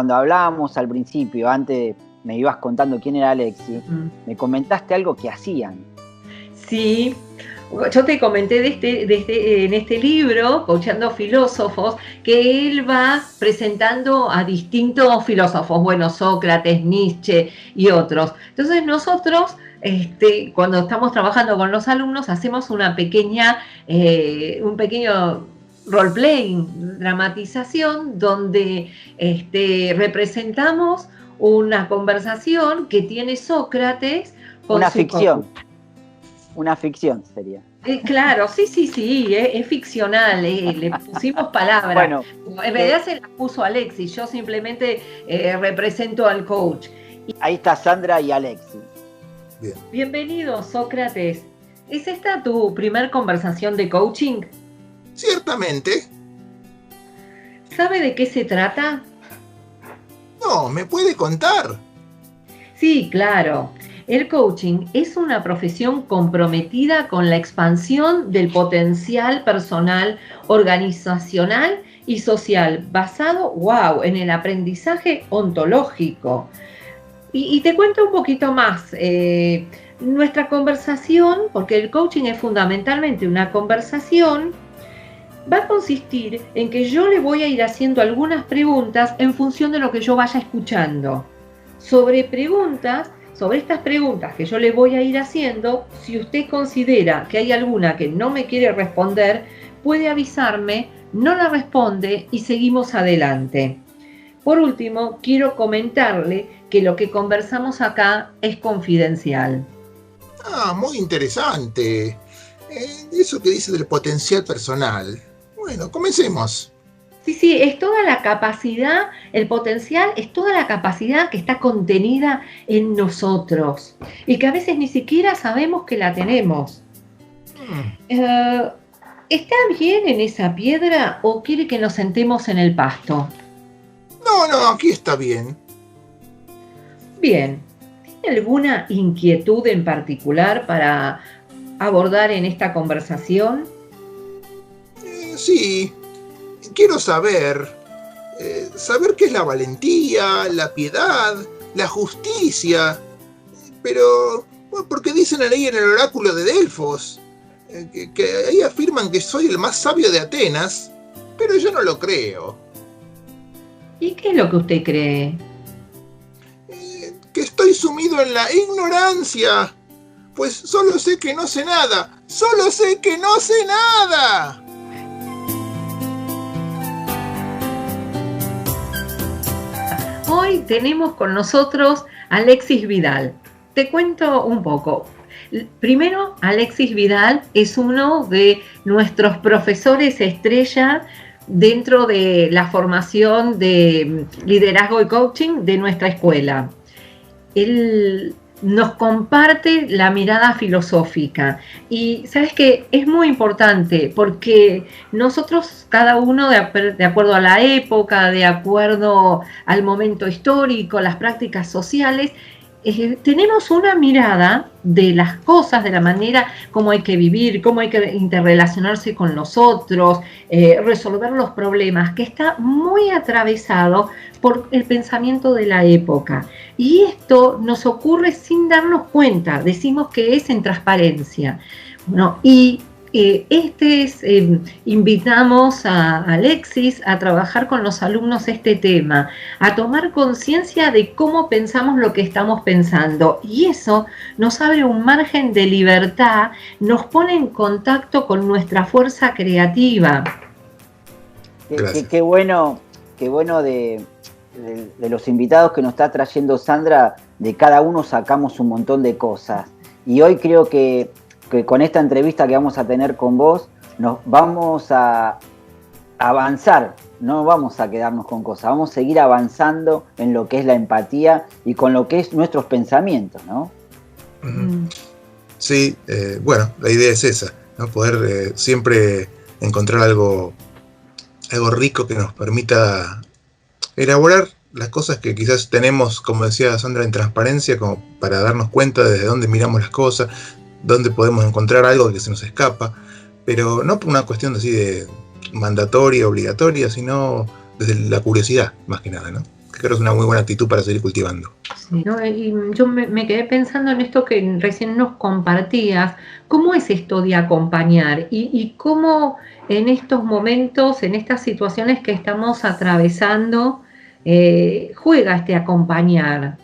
cuando hablábamos al principio, antes me ibas contando quién era Alexis, me comentaste algo que hacían. Sí, yo te comenté en este libro, Coachando Filósofos, que él va presentando a distintos filósofos, bueno, Sócrates, Nietzsche y otros. Entonces nosotros, cuando estamos trabajando con los alumnos, hacemos un pequeño role-playing, dramatización, donde representamos una conversación que tiene Sócrates con una su ficción. coach. Una ficción sería. Claro, sí, es ficcional, le pusimos palabras. Bueno, en realidad se las puso Alexis, yo simplemente represento al coach. Ahí está Sandra y Alexis. Bien. Bienvenido, Sócrates. ¿Es esta tu primer conversación de coaching? Ciertamente. ¿Sabe de qué se trata? No, ¿me puede contar? Sí, claro. El coaching es una profesión comprometida con la expansión del potencial personal, organizacional y social, basado, en el aprendizaje ontológico. Y te cuento un poquito más. Nuestra conversación, porque el coaching es fundamentalmente una conversación, va a consistir en que yo le voy a ir haciendo algunas preguntas en función de lo que yo vaya escuchando. Sobre estas preguntas que yo le voy a ir haciendo, si usted considera que hay alguna que no me quiere responder, puede avisarme, no la responde y seguimos adelante. Por último, quiero comentarle que lo que conversamos acá es confidencial. Ah, muy interesante. Eso que dice del potencial personal. Bueno, comencemos. Sí, es toda la capacidad, el potencial es toda la capacidad que está contenida en nosotros y que a veces ni siquiera sabemos que la tenemos. ¿Está bien en esa piedra o quiere que nos sentemos en el pasto? No, aquí está bien. Bien. ¿Tiene alguna inquietud en particular para abordar en esta conversación? Sí. Quiero saber qué es la valentía, la piedad, la justicia, pero porque dicen ahí en el oráculo de Delfos, que ahí afirman que soy el más sabio de Atenas, pero yo no lo creo. ¿Y qué es lo que usted cree? Que estoy sumido en la ignorancia, pues solo sé que no sé nada, ¡solo sé que no sé nada! Hoy tenemos con nosotros a Alexis Vidal. Te cuento un poco. Primero, Alexis Vidal es uno de nuestros profesores estrella dentro de la formación de liderazgo y coaching de nuestra escuela. Él nos comparte la mirada filosófica y sabes que es muy importante porque nosotros, cada uno de acuerdo a la época, de acuerdo al momento histórico, las prácticas sociales, tenemos una mirada de las cosas, de la manera como hay que vivir, cómo hay que interrelacionarse con los otros, resolver los problemas, que está muy atravesado por el pensamiento de la época. Y esto nos ocurre sin darnos cuenta, decimos que es en transparencia. Bueno, y invitamos a Alexis a trabajar con los alumnos este tema, a tomar conciencia de cómo pensamos lo que estamos pensando. Y eso nos abre un margen de libertad, nos pone en contacto con nuestra fuerza creativa. Qué bueno de los invitados que nos está trayendo Sandra, de cada uno sacamos un montón de cosas. Y hoy creo que con esta entrevista que vamos a tener con vos, nos vamos a avanzar, no vamos a quedarnos con cosas, vamos a seguir avanzando en lo que es la empatía y con lo que es nuestros pensamientos, ¿no? Sí, bueno, la idea es esa, ¿no? Poder siempre encontrar algo rico que nos permita elaborar las cosas que quizás tenemos, como decía Sandra, en transparencia, como para darnos cuenta desde dónde miramos las cosas, dónde podemos encontrar algo que se nos escapa, pero no por una cuestión así de mandatoria, obligatoria, sino desde la curiosidad, más que nada, ¿no? Que creo que es una muy buena actitud para seguir cultivando. Sí, ¿no? Y yo me quedé pensando en esto que recién nos compartías. ¿Cómo es esto de acompañar? Y cómo en estos momentos, en estas situaciones que estamos atravesando, juega este acompañar.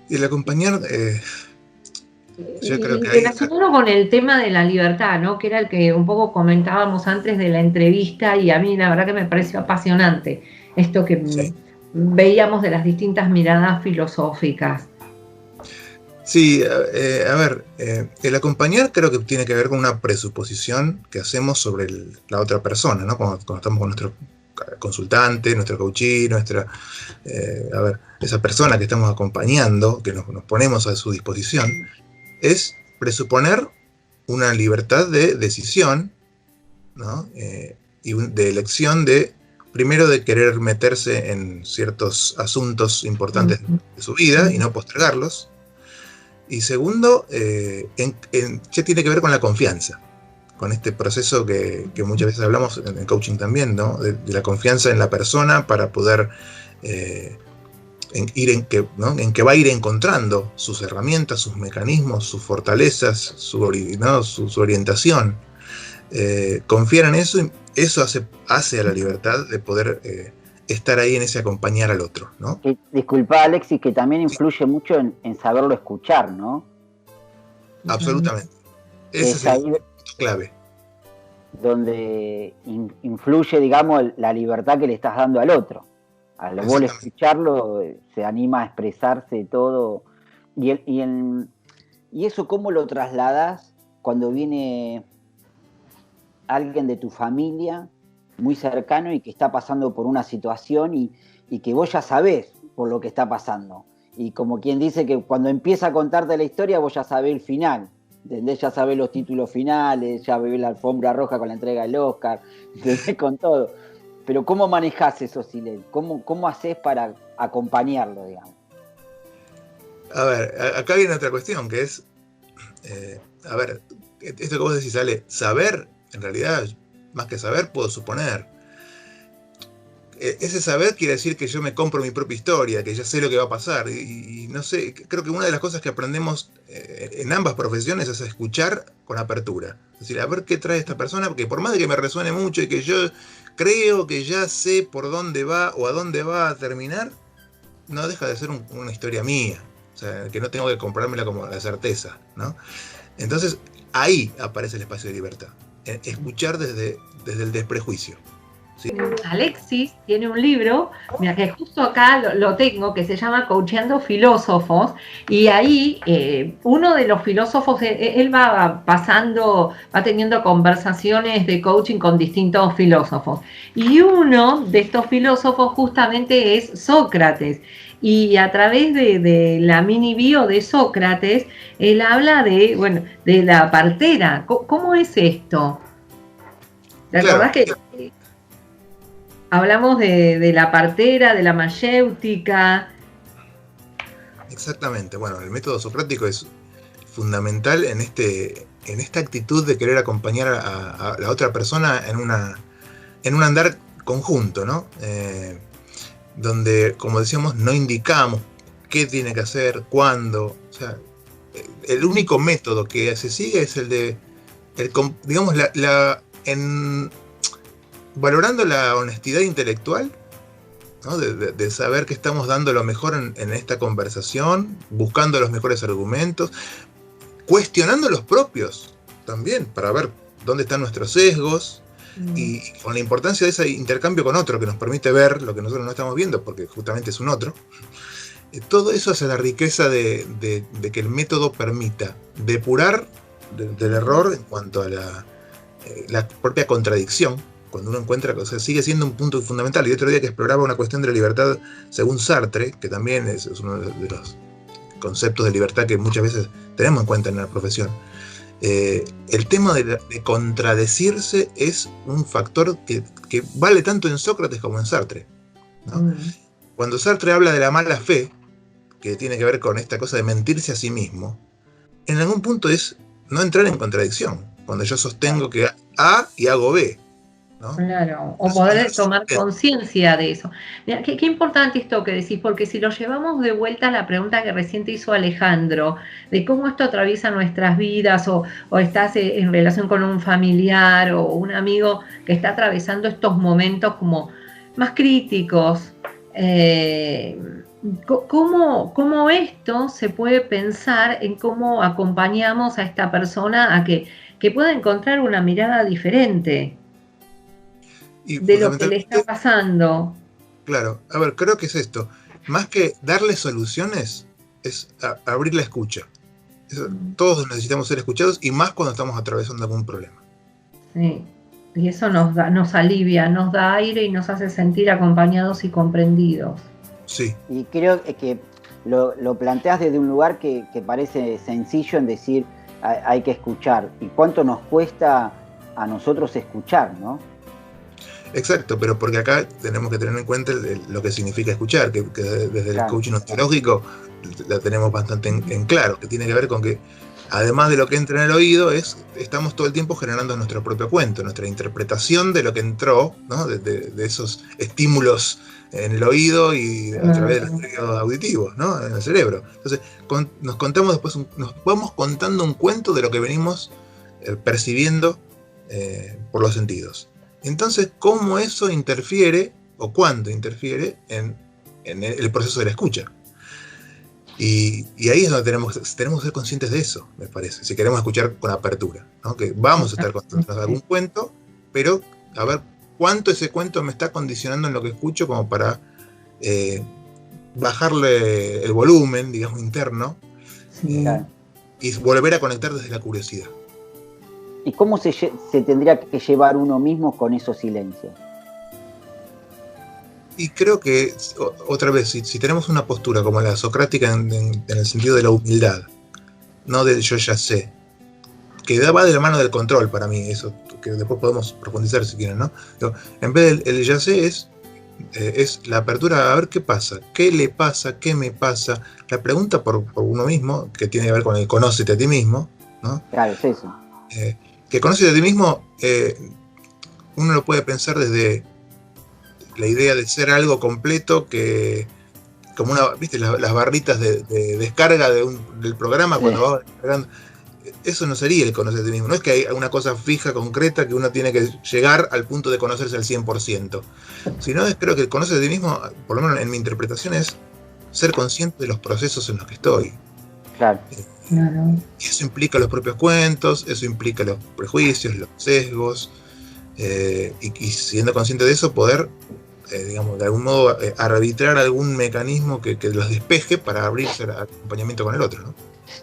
Y el acompañar, yo creo que relacionado con el tema de la libertad, ¿no? Que era el que un poco comentábamos antes de la entrevista, y a mí la verdad que me pareció apasionante esto que sí. Veíamos de las distintas miradas filosóficas. Sí, a ver, el acompañar creo que tiene que ver con una presuposición que hacemos sobre la otra persona, ¿no? Cuando estamos con nuestro consultante, nuestro coachee, esa persona que estamos acompañando, que nos ponemos a su disposición, es presuponer una libertad de decisión, ¿no? Y de elección primero de querer meterse en ciertos asuntos importantes de su vida y no postergarlos. Y segundo, ya tiene que ver con la confianza, con este proceso que muchas veces hablamos en el coaching también, ¿no? De la confianza en la persona para poder en que va a ir encontrando sus herramientas, sus mecanismos, sus fortalezas, su orientación. Confiar en eso, y eso hace a la libertad de poder estar ahí en ese acompañar al otro, ¿no? Disculpa, Alexis, que también influye mucho en saberlo escuchar, ¿no? Absolutamente. Ese es el punto clave. Donde influye, digamos, la libertad que le estás dando al otro. Al vos escucharlo, se anima a expresarse todo. Y eso, ¿cómo lo trasladas cuando viene alguien de tu familia muy cercano y que está pasando por una situación y que vos ya sabés por lo que está pasando? Y como quien dice que cuando empieza a contarte la historia, vos ya sabés el final, ¿entendés? Ya sabés los títulos finales, ya ves la alfombra roja con la entrega del Oscar, ¿entendés? Con todo. Pero ¿cómo manejás esos silencios? ¿Cómo haces para acompañarlo, digamos? A ver, acá viene otra cuestión, que es, esto que vos decís, Ale, saber, en realidad, más que saber, puedo suponer. Ese saber quiere decir que yo me compro mi propia historia, que ya sé lo que va a pasar. Y no sé, creo que una de las cosas que aprendemos en ambas profesiones es escuchar con apertura. Es decir, a ver qué trae esta persona, porque por más de que me resuene mucho y que yo creo que ya sé por dónde va o a dónde va a terminar, no deja de ser una historia mía. O sea, que no tengo que comprármela como la certeza, ¿no? Entonces, ahí aparece el espacio de libertad. Escuchar desde el desprejuicio. ¿Sí? Alexis tiene un libro, mira que justo acá lo tengo, que se llama Coacheando Filósofos, y ahí uno de los filósofos, él va teniendo conversaciones de coaching con distintos filósofos, y uno de estos filósofos justamente es Sócrates, y a través de la mini bio de Sócrates, él habla de la partera. ¿Cómo es esto? ¿Te acordás que hablamos de la partera, de la mayéutica? Exactamente. Bueno, el método socrático es fundamental en esta actitud de querer acompañar a la otra persona en un andar conjunto, ¿no? Donde, como decíamos, no indicamos qué tiene que hacer, cuándo. O sea, el único método que se sigue es el de, digamos, valorando la honestidad intelectual, ¿no? De saber que estamos dando lo mejor en esta conversación, buscando los mejores argumentos, cuestionando los propios también, para ver dónde están nuestros sesgos, y con la importancia de ese intercambio con otro que nos permite ver lo que nosotros no estamos viendo, porque justamente es un otro. Todo eso hace la riqueza de que el método permita depurar del error en cuanto a la propia contradicción. Cuando uno encuentra, o sea, sigue siendo un punto fundamental. Y otro día que exploraba una cuestión de la libertad según Sartre, que también es uno de los conceptos de libertad que muchas veces tenemos en cuenta en la profesión, el tema de contradecirse es un factor que vale tanto en Sócrates como en Sartre, ¿no? Cuando Sartre habla de la mala fe, que tiene que ver con esta cosa de mentirse a sí mismo, en algún punto es no entrar en contradicción. Cuando yo sostengo que A y hago B, ¿no? Claro, o poder tomar conciencia de eso. Mira, qué importante esto que decís, porque si lo llevamos de vuelta a la pregunta que recién te hizo Alejandro, de cómo esto atraviesa nuestras vidas, o estás en relación con un familiar o un amigo que está atravesando estos momentos como más críticos, ¿cómo esto se puede pensar en cómo acompañamos a esta persona a que pueda encontrar una mirada diferente de lo que le está pasando? Claro, a ver, creo que es esto. Más que darle soluciones, es abrir la escucha. Todos necesitamos ser escuchados, y más cuando estamos atravesando algún problema. Sí, y eso nos alivia, nos da aire y nos hace sentir acompañados y comprendidos. Sí. Y creo que lo planteas desde un lugar que parece sencillo, en decir hay que escuchar. ¿Y cuánto nos cuesta a nosotros escuchar, no? Exacto, pero porque acá tenemos que tener en cuenta lo que significa escuchar, que desde el coaching ontológico la tenemos bastante en claro, que tiene que ver con que, además de lo que entra en el oído, estamos todo el tiempo generando nuestro propio cuento, nuestra interpretación de lo que entró, ¿no? de esos estímulos en el oído y a través de los periodos auditivos, ¿no? En el cerebro. Entonces, nos vamos contando un cuento de lo que venimos percibiendo por los sentidos. Entonces, ¿cómo eso interfiere, o cuánto interfiere en el proceso de la escucha? Y ahí es donde tenemos que ser conscientes de eso, me parece, si queremos escuchar con apertura, ¿no? Que vamos a estar conscientes de algún cuento, pero a ver cuánto ese cuento me está condicionando en lo que escucho, como para bajarle el volumen, digamos, interno, y volver a conectar desde la curiosidad. ¿Y cómo se tendría que llevar uno mismo con esos silencios? Y creo que, otra vez, si tenemos una postura como la socrática en el sentido de la humildad, no del yo ya sé, que va de la mano del control para mí, eso que después podemos profundizar si quieren, ¿no? Pero en vez del ya sé es la apertura a ver qué pasa, qué le pasa, qué me pasa, la pregunta por uno mismo, que tiene que ver con el conócete a ti mismo, ¿no? Claro, es eso. Que conócete a ti mismo, uno lo puede pensar desde la idea de ser algo completo, que como ¿viste? Las barritas de descarga del programa, cuando vas descargando. Eso no sería el conocerse a ti mismo. No es que hay una cosa fija, concreta, que uno tiene que llegar al punto de conocerse al 100%. Sino creo que el conocerse a ti mismo, por lo menos en mi interpretación, es ser consciente de los procesos en los que estoy. Claro. Y eso implica los propios cuentos, eso implica los prejuicios, los sesgos, y siendo consciente de eso, poder, digamos, de algún modo arbitrar algún mecanismo que los despeje para abrirse al acompañamiento con el otro, ¿no?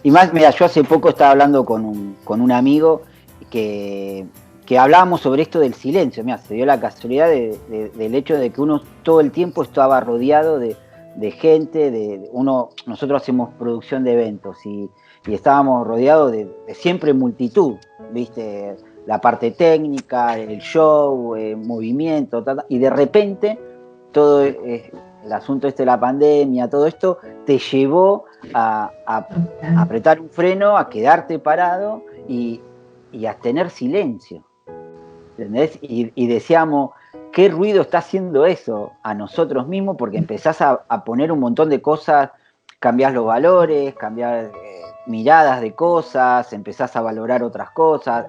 Y más, mira, yo hace poco estaba hablando con un amigo que hablábamos sobre esto del silencio. Mira, se dio la casualidad del hecho de que uno todo el tiempo estaba rodeado de gente, nosotros hacemos producción de eventos y estábamos rodeados de siempre multitud, ¿viste? La parte técnica, el show, movimiento, y de repente todo el asunto de la pandemia, todo esto te llevó a apretar un freno, a quedarte parado y a tener silencio, ¿entendés? Y decíamos, ¿qué ruido está haciendo eso a nosotros mismos? Porque empezás a poner un montón de cosas, cambiás los valores, cambiás miradas de cosas, empezás a valorar otras cosas,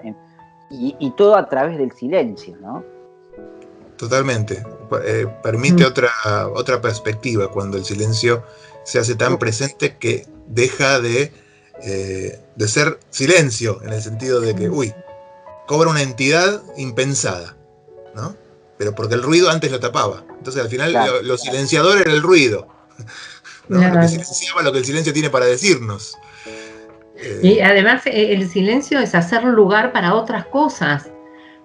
y todo a través del silencio, ¿no? Totalmente. Permite otra perspectiva cuando el silencio se hace tan presente que deja de ser silencio, en el sentido de que, cobra una entidad impensada, ¿no? Pero porque el ruido antes lo tapaba. Entonces al final lo silenciador era el ruido, ¿no? Lo que silenciaba lo que el silencio tiene para decirnos. Y además el silencio es hacer lugar para otras cosas,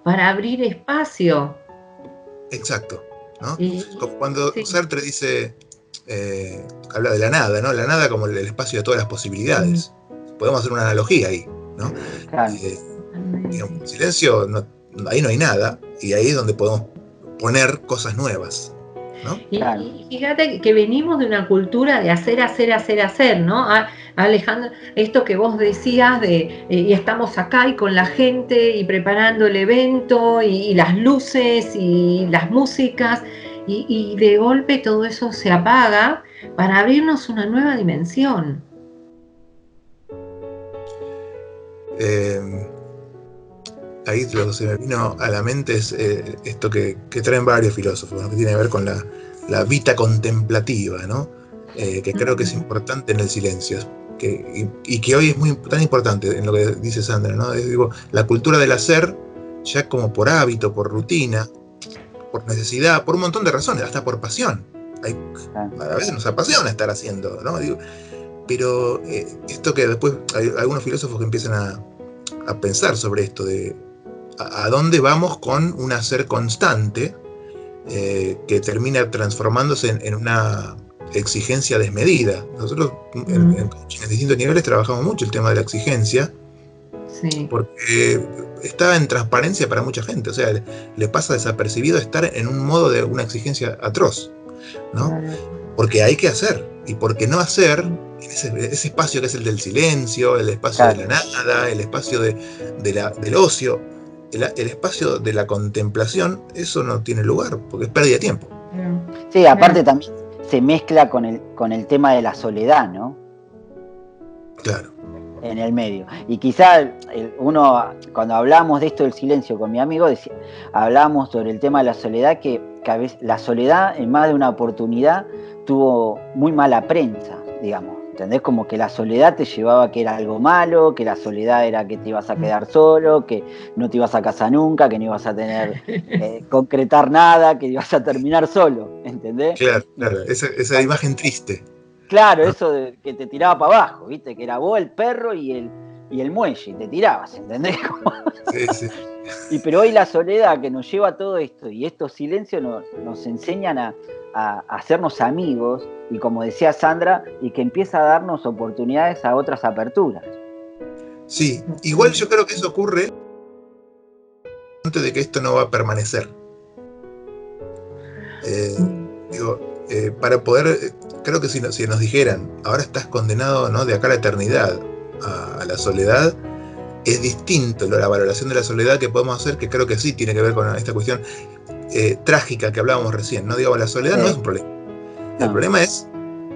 para abrir espacio. Exacto, ¿no? Como cuando Sartre dice, habla de la nada, ¿no? La nada como el espacio de todas las posibilidades. Podemos hacer una analogía ahí, ¿no? Claro. Digamos, el silencio, ahí no hay nada, y ahí es donde podemos poner cosas nuevas. ¿no? Y fíjate que venimos de una cultura de hacer, ¿no? Alejandro, esto que vos decías de y estamos acá y con la gente y preparando el evento y las luces y las músicas y de golpe todo eso se apaga para abrirnos una nueva dimensión. Ahí lo que se me vino a la mente es esto que traen varios filósofos, ¿no? Que tiene que ver con la vita contemplativa, ¿no? Que creo que es importante en el silencio, y que hoy es tan importante en lo que dice Sandra, ¿no? Digo, la cultura del hacer, ya como por hábito, por rutina, por necesidad, por un montón de razones, hasta por pasión. A veces nos apasiona estar haciendo, ¿no? Digo, pero esto que después hay algunos filósofos que empiezan a pensar sobre esto de a dónde vamos con un hacer constante que termina transformándose en una exigencia desmedida. Nosotros en distintos niveles trabajamos mucho el tema de la exigencia, sí, porque está en transparencia para mucha gente, o sea, le pasa desapercibido estar en un modo de una exigencia atroz, ¿no? Porque hay que hacer, y porque no hacer, ese espacio que es el del silencio, el espacio de la nada, el espacio del ocio, el espacio de la contemplación, eso no tiene lugar, porque es pérdida de tiempo. Sí, aparte también se mezcla con el tema de la soledad, ¿no? Claro. En el medio. Y quizá uno, cuando hablamos de esto del silencio con mi amigo, hablábamos sobre el tema de la soledad, que a veces la soledad en más de una oportunidad tuvo muy mala prensa, digamos. ¿Entendés? Como que la soledad te llevaba a que era algo malo, que la soledad era que te ibas a quedar solo, que no te ibas a casar nunca, que no ibas a tener concretar nada, que ibas a terminar solo, ¿entendés? Claro, esa imagen triste. Claro, eso de que te tiraba para abajo, ¿viste? Que era vos, el perro y el muelle, y te tirabas, ¿entendés? Sí. Pero hoy la soledad que nos lleva a todo esto, y estos silencios nos enseñan a hacernos amigos, y como decía Sandra, y que empieza a darnos oportunidades a otras aperturas. Sí, igual yo creo que eso ocurre antes de que esto no va a permanecer. Para poder, creo que si nos dijeran, ahora estás condenado, ¿no?, de acá a la eternidad a la soledad, es distinto la valoración de la soledad que podemos hacer, que creo que sí tiene que ver con esta cuestión trágica que hablábamos recién, ¿no? Digo, la soledad no es un problema. El problema es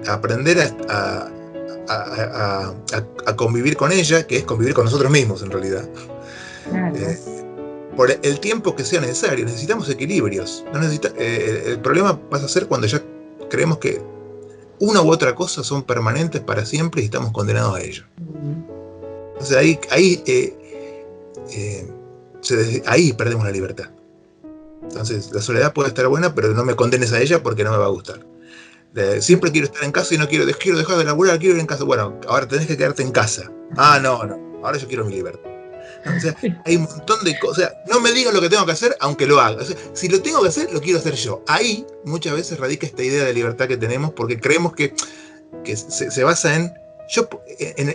aprender a convivir con ella, que es convivir con nosotros mismos en realidad. Por el tiempo que sea necesario. Necesitamos equilibrios. El problema pasa a ser cuando ya creemos que una u otra cosa son permanentes para siempre y estamos condenados a ello. Entonces ahí perdemos la libertad. Entonces la soledad puede estar buena, pero no me condenes a ella porque no me va a gustar. Siempre quiero estar en casa y no quiero dejar de laburar, quiero ir en casa. Bueno, ahora tenés que quedarte en casa. No, ahora yo quiero mi libertad. O sea, hay un montón de cosas. O sea, no me digan lo que tengo que hacer, aunque lo haga. O sea, si lo tengo que hacer, lo quiero hacer yo. Ahí muchas veces radica esta idea de libertad que tenemos, porque creemos que se basa en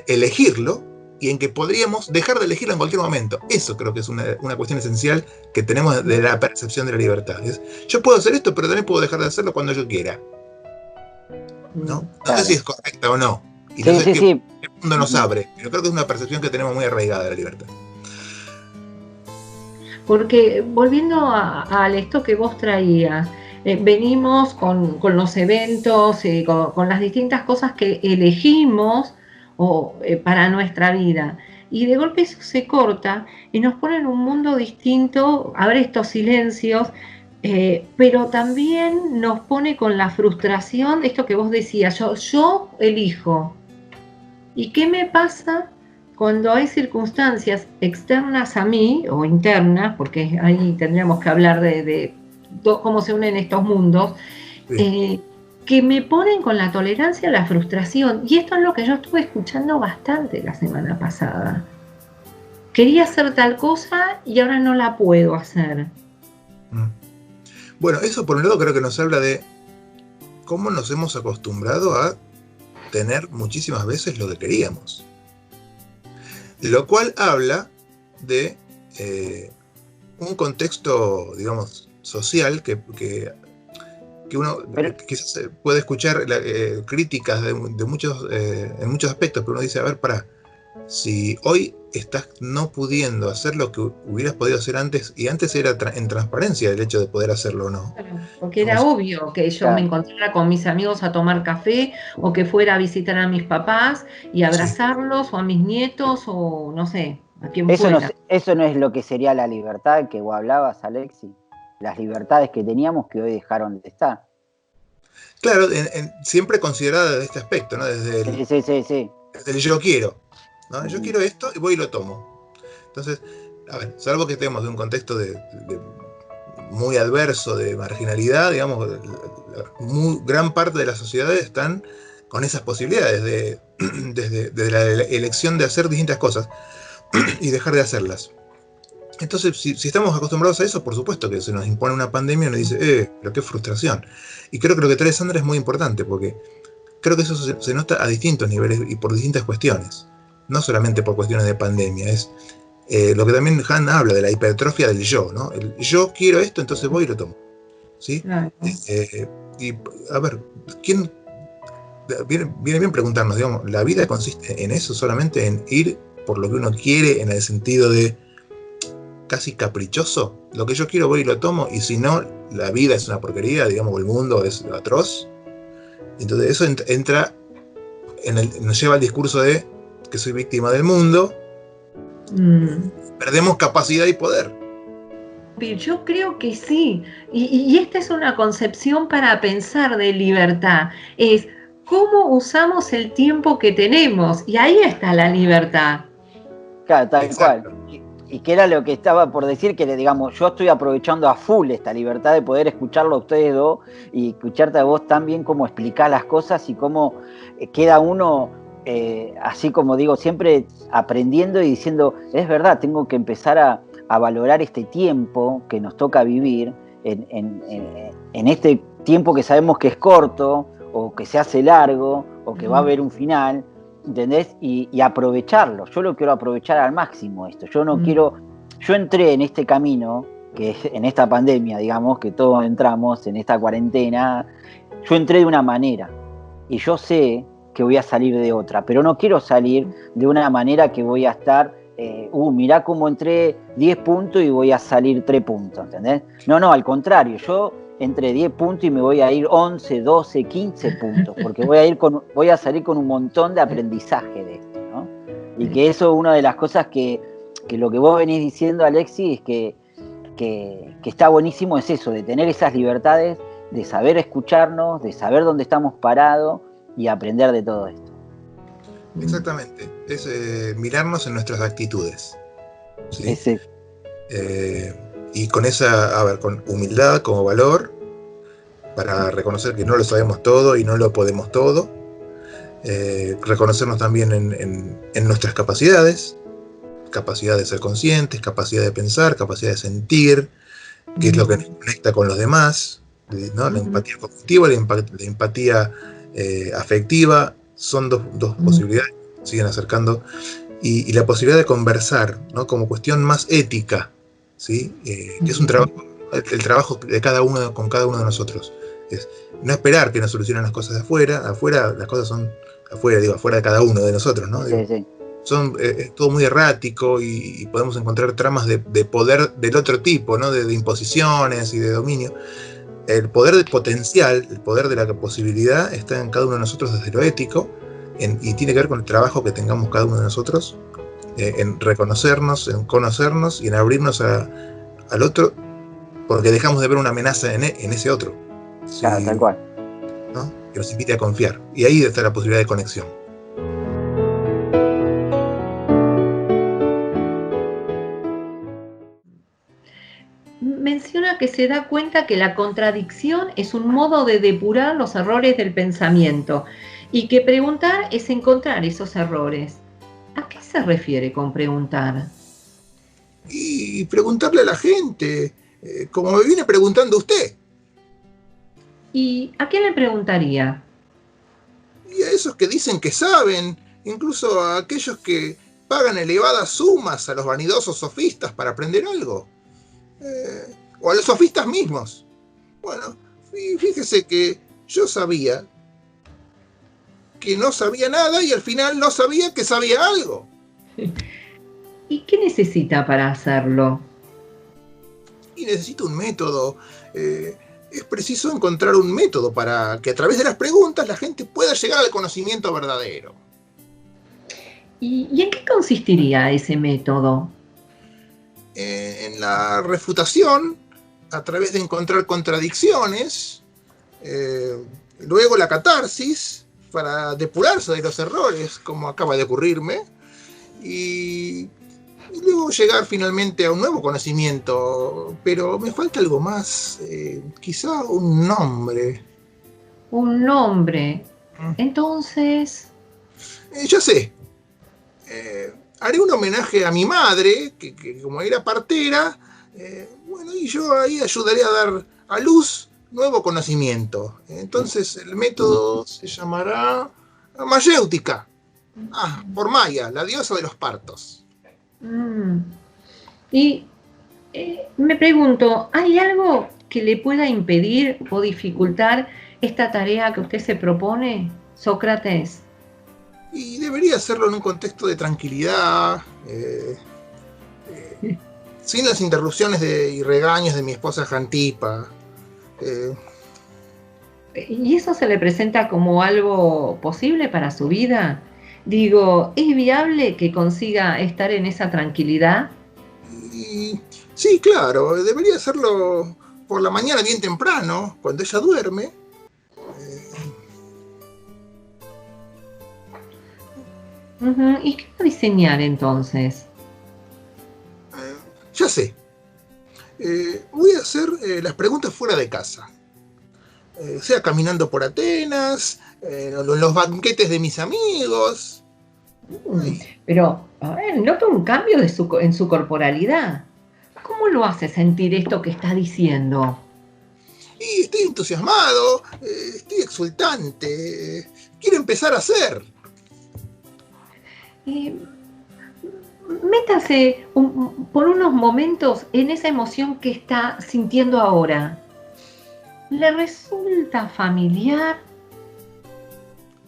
elegirlo y en que podríamos dejar de elegirlo en cualquier momento. Eso creo que es una cuestión esencial que tenemos de la percepción de la libertad. Yo puedo hacer esto, pero también puedo dejar de hacerlo cuando yo quiera. No sé si es correcta o no. Y no sé qué mundo nos abre, pero creo que es una percepción que tenemos muy arraigada de la libertad. Porque volviendo a esto que vos traías, venimos con los eventos, con las distintas cosas que elegimos para nuestra vida, y de golpe eso se corta y nos pone en un mundo distinto, abre estos silencios, pero también nos pone con la frustración, esto que vos decías, yo elijo. ¿Y qué me pasa cuando hay circunstancias externas a mí, o internas, porque ahí tendríamos que hablar de cómo se unen estos mundos, que me ponen con la tolerancia a la frustración? Y esto es lo que yo estuve escuchando bastante la semana pasada. Quería hacer tal cosa y ahora no la puedo hacer. Bueno, eso por un lado creo que nos habla de cómo nos hemos acostumbrado a tener muchísimas veces lo que queríamos. Lo cual habla de un contexto, digamos, social que que uno quizás puede escuchar críticas de muchos, en muchos aspectos, pero uno dice, a ver, si hoy estás no pudiendo hacer lo que hubieras podido hacer antes, y antes era en transparencia el hecho de poder hacerlo o no. Porque era obvio que yo me encontrara con mis amigos a tomar café, o que fuera a visitar a mis papás y abrazarlos, o a mis nietos, o no sé, a quien fuera. Eso no es lo que sería la libertad que vos hablabas, Alexis. Las libertades que teníamos que hoy dejaron de estar. Claro, siempre considerada desde este aspecto, ¿no? Desde el yo quiero, ¿no? Yo quiero esto y voy y lo tomo. Entonces, a ver, salvo que estemos en un contexto de muy adverso, de marginalidad, digamos, gran parte de las sociedades están con esas posibilidades desde la elección de hacer distintas cosas y dejar de hacerlas. Entonces, si estamos acostumbrados a eso, por supuesto que se nos impone una pandemia y nos dice, pero qué frustración. Y creo que lo que trae Sandra es muy importante, porque creo que eso se nota a distintos niveles y por distintas cuestiones. No solamente por cuestiones de pandemia, es lo que también Han habla de la hipertrofia del yo, ¿no? El yo quiero esto, entonces voy y lo tomo. ¿Sí? Claro. Y a ver, ¿quién viene bien preguntarnos, digamos, la vida consiste en eso, solamente en ir por lo que uno quiere, en el sentido de casi caprichoso? Lo que yo quiero voy y lo tomo, y si no, la vida es una porquería, digamos, o el mundo es atroz. Entonces eso entra nos lleva al discurso de que soy víctima del mundo. Perdemos capacidad y poder. Yo creo que sí, y esta es una concepción para pensar de libertad, es cómo usamos el tiempo que tenemos, y ahí está la libertad. Claro, tal cual. Y que era lo que estaba por decir, que digamos, yo estoy aprovechando a full esta libertad de poder escucharlo a ustedes dos y escucharte a vos también, cómo explicar las cosas y cómo queda uno, así como digo, siempre aprendiendo y diciendo, es verdad, tengo que empezar a valorar este tiempo que nos toca vivir, en este tiempo que sabemos que es corto, o que se hace largo, o que va a haber un final, ¿entendés? Y aprovecharlo. Yo lo quiero aprovechar al máximo esto. Yo no quiero... Yo entré en este camino, que es en esta pandemia, digamos, que todos entramos en esta cuarentena. Yo entré de una manera y yo sé que voy a salir de otra, pero no quiero salir de una manera que voy a estar... mirá cómo entré 10 puntos y voy a salir 3 puntos, ¿entendés? No, al contrario, yo entré 10 puntos y me voy a ir 11, 12, 15 puntos, porque voy a salir con un montón de aprendizaje de esto, ¿no? Y que eso es una de las cosas que lo que vos venís diciendo, Alexis, es que está buenísimo, es eso, de tener esas libertades, de saber escucharnos, de saber dónde estamos parados y aprender de todo esto. Exactamente, es mirarnos en nuestras actitudes, ¿sí? Y con con humildad como valor, para reconocer que no lo sabemos todo y no lo podemos todo, reconocernos también en nuestras capacidades, capacidad de ser conscientes, capacidad de pensar, capacidad de sentir, que es lo que nos conecta con los demás, ¿no? La empatía cognitiva, la empatía afectiva, son dos posibilidades que siguen acercando, y la posibilidad de conversar, ¿no? Como cuestión más ética, ¿sí? Que es un trabajo, el trabajo de cada uno con cada uno de nosotros. Es no esperar que nos solucionen las cosas de afuera las cosas son afuera de cada uno de nosotros, ¿no? Sí. Son todo muy errático, y podemos encontrar tramas de poder del otro tipo, ¿no? De imposiciones y de dominio. El poder del potencial, el poder de la posibilidad está en cada uno de nosotros desde lo ético, y tiene que ver con el trabajo que tengamos cada uno de nosotros, en reconocernos, en conocernos y en abrirnos al otro, porque dejamos de ver una amenaza en ese otro. ¿Sí? Claro, tal cual. ¿No? Que nos invite a confiar. Y ahí está la posibilidad de conexión. Menciona que se da cuenta que la contradicción es un modo de depurar los errores del pensamiento, y que preguntar es encontrar esos errores. ¿A qué se refiere con preguntar? Y preguntarle a la gente, como me viene preguntando usted. ¿Y a quién le preguntaría? Y a esos que dicen que saben, incluso a aquellos que pagan elevadas sumas a los vanidosos sofistas para aprender algo. O a los sofistas mismos. Bueno, Y fíjese que yo sabía que no sabía nada y al final no sabía que sabía algo. ¿Y qué necesita para hacerlo? Y necesito un método. Es preciso encontrar un método para que a través de las preguntas la gente pueda llegar al conocimiento verdadero. ¿Y en qué consistiría ese método? En la refutación, a través de encontrar contradicciones, luego la catarsis, para depurarse de los errores, como acaba de ocurrirme, y luego llegar finalmente a un nuevo conocimiento. Pero me falta algo más, quizá un nombre. Un nombre. Entonces... Ya sé. Haré un homenaje a mi madre, que como era partera, bueno, y yo ahí ayudaré a dar a luz nuevo conocimiento. Entonces el método se llamará mayéutica. Por Maya, la diosa de los partos. Y me pregunto, ¿hay algo que le pueda impedir o dificultar esta tarea que usted se propone, Sócrates? Y debería hacerlo en un contexto de tranquilidad, sin las interrupciones y regaños de mi esposa Jantipa. ¿Y eso se le presenta como algo posible para su vida? Digo, ¿es viable que consiga estar en esa tranquilidad? Y, sí, claro, debería hacerlo por la mañana bien temprano, cuando ella duerme. ¿Y qué va a diseñar entonces? Ya sé. Voy a hacer las preguntas fuera de casa. Sea caminando por Atenas, los banquetes de mis amigos. Pero, a ver, noto un cambio en su corporalidad. ¿Cómo lo hace sentir esto que está diciendo? Y estoy entusiasmado, estoy exultante. Quiero empezar a hacer. Métase por unos momentos en esa emoción que está sintiendo ahora. ¿Le resulta familiar?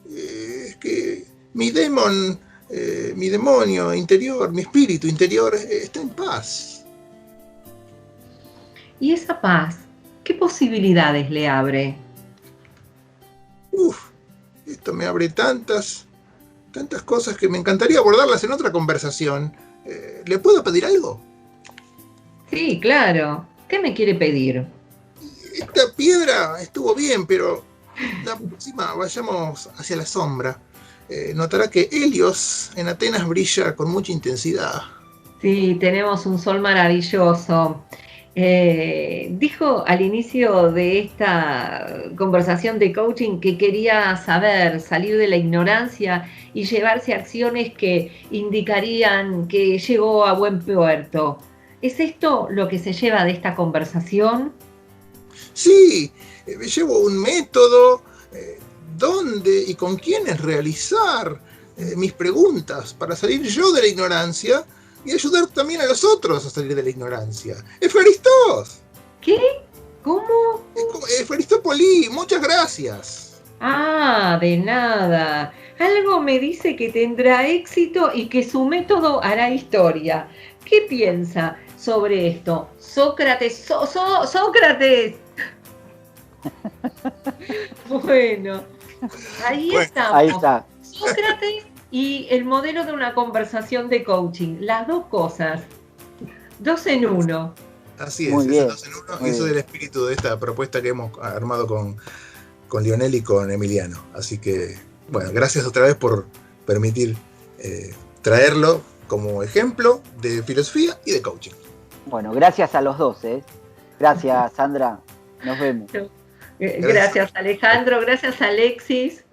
Es que mi demonio interior, mi espíritu interior está en paz. ¿Y esa paz, qué posibilidades le abre? Esto me abre tantas cosas que me encantaría abordarlas en otra conversación. ¿Le puedo pedir algo? Sí, claro. ¿Qué me quiere pedir? Esta piedra estuvo bien, pero la próxima vayamos hacia la sombra. Notará que Helios en Atenas brilla con mucha intensidad. Sí, tenemos un sol maravilloso. Dijo al inicio de esta conversación de coaching que quería salir de la ignorancia y llevarse a acciones que indicarían que llegó a buen puerto. ¿Es esto lo que se lleva de esta conversación? Sí, llevo un método, dónde y con quiénes realizar mis preguntas para salir yo de la ignorancia y ayudar también a los otros a salir de la ignorancia. ¡Efaristos! ¿Qué? ¿Cómo? Efaristópoli, muchas gracias. De nada. Algo me dice que tendrá éxito y que su método hará historia. ¿Qué piensa sobre esto? Sócrates, Sócrates. Bueno, ahí estamos. Ahí está. Sócrates y el modelo de una conversación de coaching. Las dos cosas. 2 en 1. Así es, Muy bien, 2 en 1. Eso es el espíritu de esta propuesta que hemos armado con Lionel y con Emiliano. Así que, bueno, gracias otra vez por permitir traerlo como ejemplo de filosofía y de coaching. Bueno, gracias a los dos, ¿eh? Gracias, Sandra. Nos vemos. Gracias, Alejandro. Gracias, Alexis.